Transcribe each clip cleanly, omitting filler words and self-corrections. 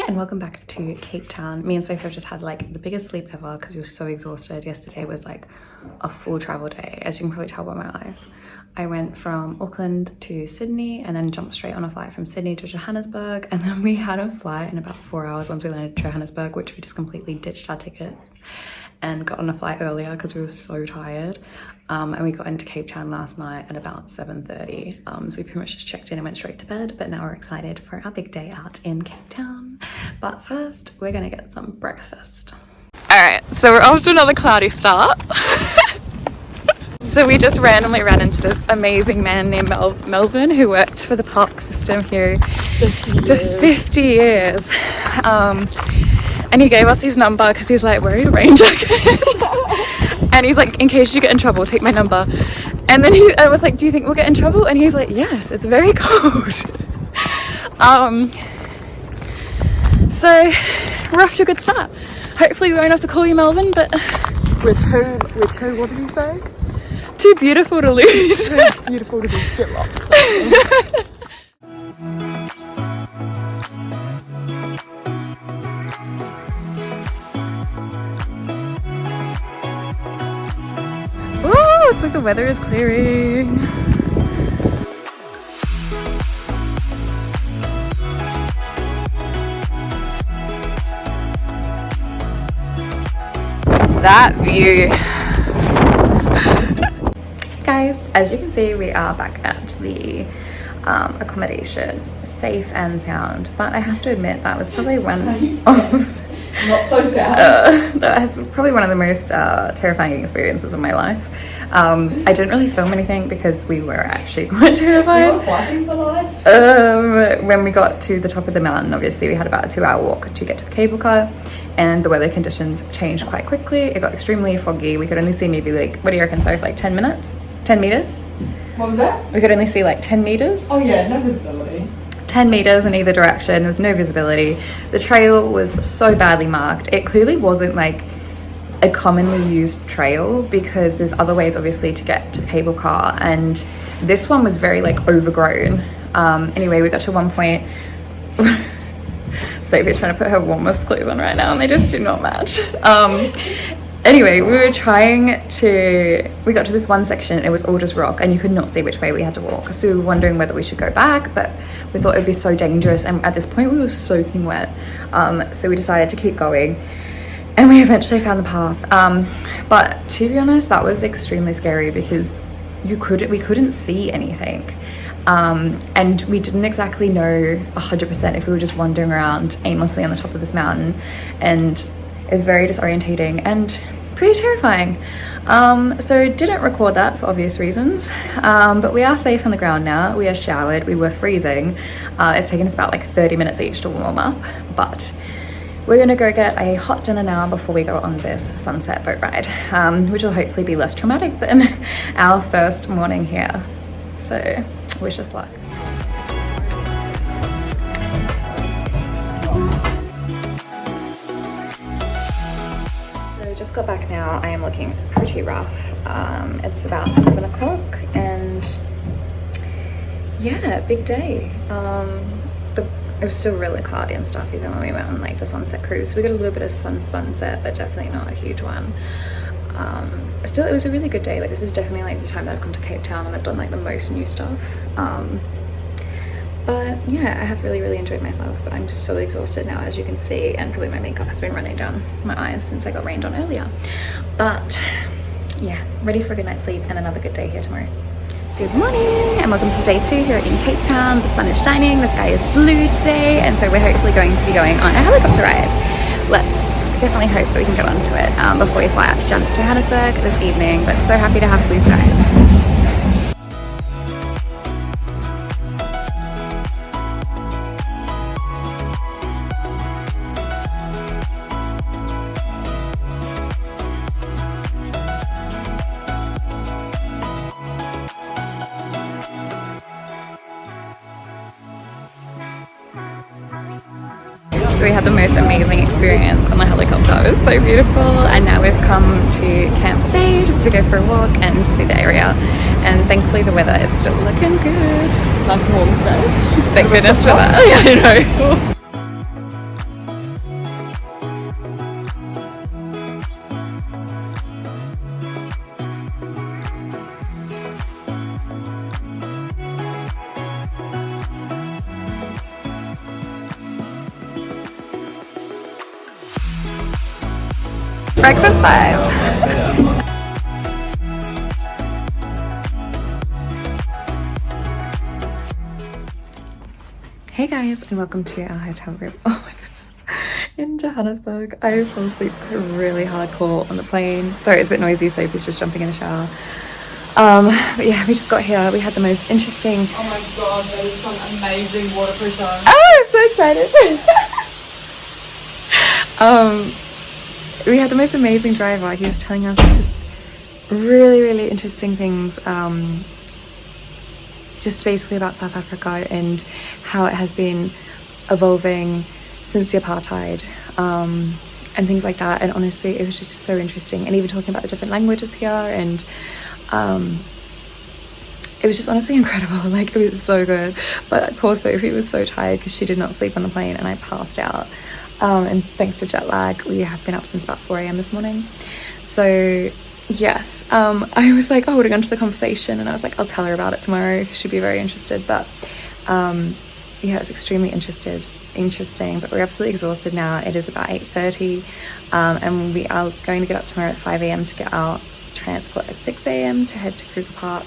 Welcome back to Cape Town. Me and Sophie have just had like the biggest sleep ever because we were so exhausted. Yesterday was like a full travel day, as you can probably tell by my eyes. I went from Auckland to Sydney and then jumped straight on a flight from Sydney to Johannesburg, and then we had a flight in about 4 hours once we landed in Johannesburg, which we just completely ditched our tickets and got on a flight earlier because we were so tired. And we got into Cape Town last night at about 7:30. So we pretty much just checked in and went straight to bed, but now we're excited for our big day out in Cape Town. But first, we're gonna get some breakfast. All right, so we're off to another cloudy start. So we just randomly ran into this amazing man named Melvin who worked for the park system here for 50 years. And he gave us his number because he's like, where are your rain jackets? And he's like, in case you get in trouble, take my number. And then I was like, do you think we'll get in trouble? And he's like, yes, it's very cold. So we're off to a good start. Hopefully we won't have to call you Melvin, but we're too, what did you say? Too beautiful to lose. Too beautiful to be get lost. Ooh, it's like the weather is clearing. That view. Hey guys, as you can see, we are back at the accommodation, safe and sound, but I have to admit that was probably not so sad. That was probably one of the most terrifying experiences of my life. I didn't really film anything because we were actually quite terrified. You were fighting for life? When we got to the top of the mountain, obviously we had about a 2-hour walk to get to the cable car, and the weather conditions changed quite quickly. It got extremely foggy. We could only see maybe like, what do you reckon, Soph, like 10 minutes? 10 meters? What was that? We could only see like 10 meters. Oh yeah, no visibility. 10 meters in either direction. There was no visibility. The trail was so badly marked. It clearly wasn't like a commonly used trail because there's other ways obviously to get to the cable car, and this one was very like overgrown. Anyway, we got to one point. Sophie's trying to put her warmest clothes on right now and they just do not match. Anyway, we got to this one section, it was all just rock and you could not see which way we had to walk. So we were wondering whether we should go back, but we thought it would be so dangerous, and at this point we were soaking wet. So we decided to keep going and we eventually found the path. But to be honest, that was extremely scary because we couldn't see anything. And we didn't exactly know 100% if we were just wandering around aimlessly on the top of this mountain, and it was very disorientating and pretty terrifying. So didn't record that for obvious reasons, but we are safe on the ground now. We are showered, we were freezing. It's taken us about like 30 minutes each to warm up, but we're gonna go get a hot dinner now before we go on this sunset boat ride, which will hopefully be less traumatic than our first morning here. So wish us luck. So just got back now. I am looking pretty rough. It's about 7 o'clock and yeah, big day. It was still really cloudy and stuff even when we went on like the sunset cruise. So we got a little bit of fun sunset, but definitely not a huge one. Still, it was a really good day. Like, this is definitely like the time that I've come to Cape Town and I've done like the most new stuff. But yeah, I have really enjoyed myself, but I'm so exhausted now, as you can see, and probably my makeup has been running down my eyes since I got rained on earlier. But yeah, ready for a good night's sleep and another good day here tomorrow. Good morning and welcome to day 2 here in Cape Town. The sun is shining, the sky is blue today, and so we're hopefully going to be going on a helicopter ride. Let's definitely hope that we can get onto it before we fly out to Johannesburg this evening, but so happy to have blue skies. So we had the most amazing experience on the helicopter. It was so beautiful, and now we've come to Camps Bay just to go for a walk and to see the area. And thankfully the weather is still looking good. It's nice and warm today. Thank goodness for that. Yeah, I know. Breakfast time. Hey guys, and welcome to our hotel room. Oh my goodness. In Johannesburg, I fell asleep really hardcore on the plane. Sorry, it's a bit noisy, Sophie's just jumping in the shower. But yeah, we just got here. We had the most interesting... Oh my god, there is some amazing water pressure. Oh, I'm so excited. We had the most amazing driver. He was telling us just really interesting things, just basically about South Africa and how it has been evolving since the apartheid, and things like that. And honestly, it was just so interesting, and even talking about the different languages here, and it was just honestly incredible. Like, it was so good. But poor Sophie was so tired because she did not sleep on the plane, and I passed out. And thanks to jet lag, we have been up since about 4 a.m. this morning. So yes, I was like holding on to the conversation, and I was like, I'll tell her about it tomorrow. She'd be very interested. But yeah, it's extremely interesting, but we're absolutely exhausted now. It is about 8:30, and we are going to get up tomorrow at 5 a.m. to get our transport at 6 a.m. to head to Kruger Park.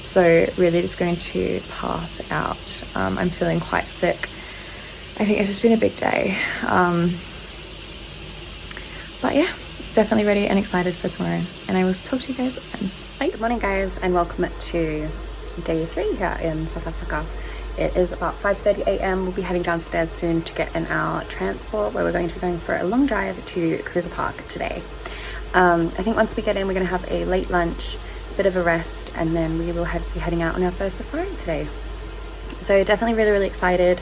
So really just going to pass out. I'm feeling quite sick. I think it's just been a big day, but yeah, definitely ready and excited for tomorrow, and I will talk to you guys again. Bye. Good morning guys, and welcome to day 3 here in South Africa. It is about 5:30 a.m. We'll be heading downstairs soon to get in our transport, where we're going to be going for a long drive to Kruger Park today. I think once we get in, we're going to have a late lunch, a bit of a rest, and then we will be heading out on our first safari today. So definitely really excited.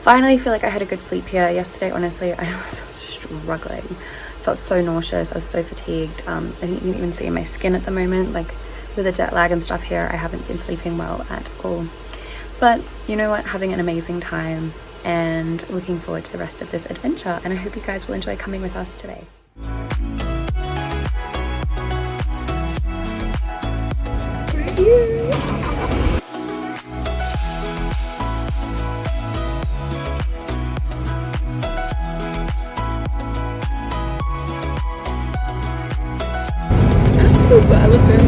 Finally feel like I had a good sleep here. Yesterday, honestly, I was struggling. I felt so nauseous. I was so fatigued. I think you can even see my skin at the moment. Like, with the jet lag and stuff here, I haven't been sleeping well at all. But you know what? Having an amazing time and looking forward to the rest of this adventure. And I hope you guys will enjoy coming with us today. Thank you. This elephant.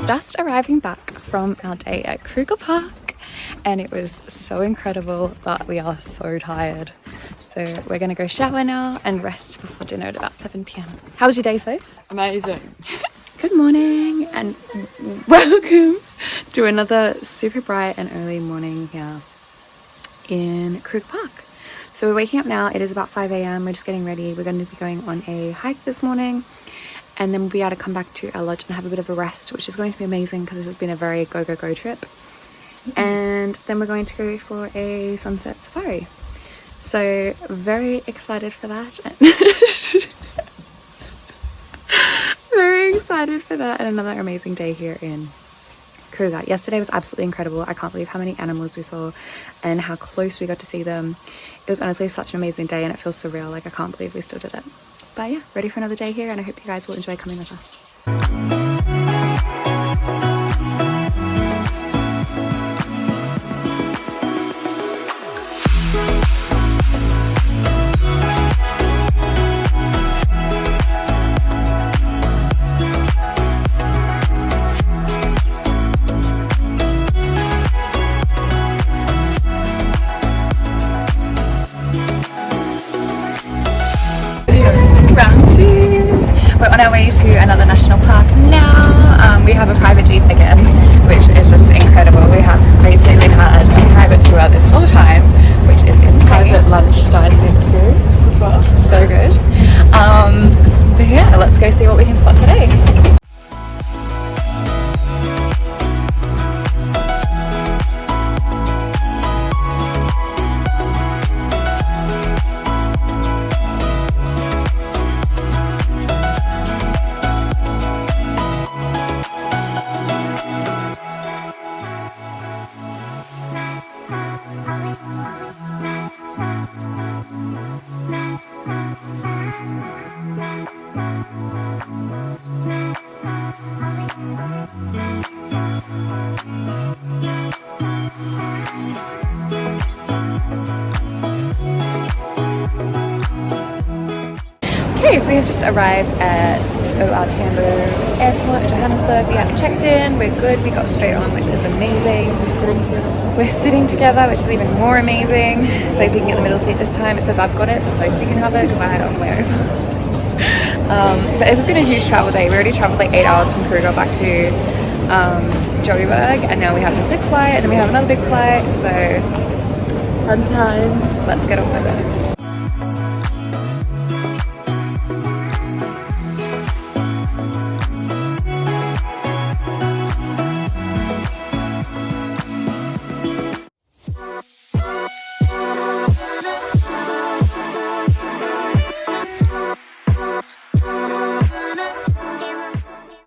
Just arriving back from our day at Kruger Park, and it was so incredible, but we are so tired. So we're gonna go shower now and rest before dinner at about 7 p.m. How was your day, Sophie? Amazing. Good morning and welcome to another super bright and early morning here in Kruger Park. So we're waking up now. It is about 5 a.m. We're just getting ready. We're going to be going on a hike this morning, and then we'll be able to come back to our lodge and have a bit of a rest, which is going to be amazing because this has been a very go trip. And then we're going to go for a sunset safari. So very excited for that. Very excited for that, and another amazing day here in Kruger. Yesterday was absolutely incredible. I can't believe how many animals we saw and how close we got to see them. It was honestly such an amazing day, and it feels surreal. Like, I can't believe we still did it. But yeah, ready for another day here, and I hope you guys will enjoy coming with us. round two. We're on our way to another national park now. We have a private jeep again, which is just incredible. We have basically had a private tour this whole time, which is insane. Private lunch dining experience as well. So good. But yeah, let's go see what we can spot today. Okay, so we have just arrived at our Tambo airport in Johannesburg. We have checked in, we're good, we got straight on, which is amazing. We're sitting together, which is even more amazing. Sophie can get the middle seat this time. It says I've got it, but Sophie can have it because I had it on the way over. But it's been a huge travel day. We already traveled like 8 hours from Kruger back to Joburg, and now we have this big flight, and then we have another big flight, so Fun times. let's get on with it.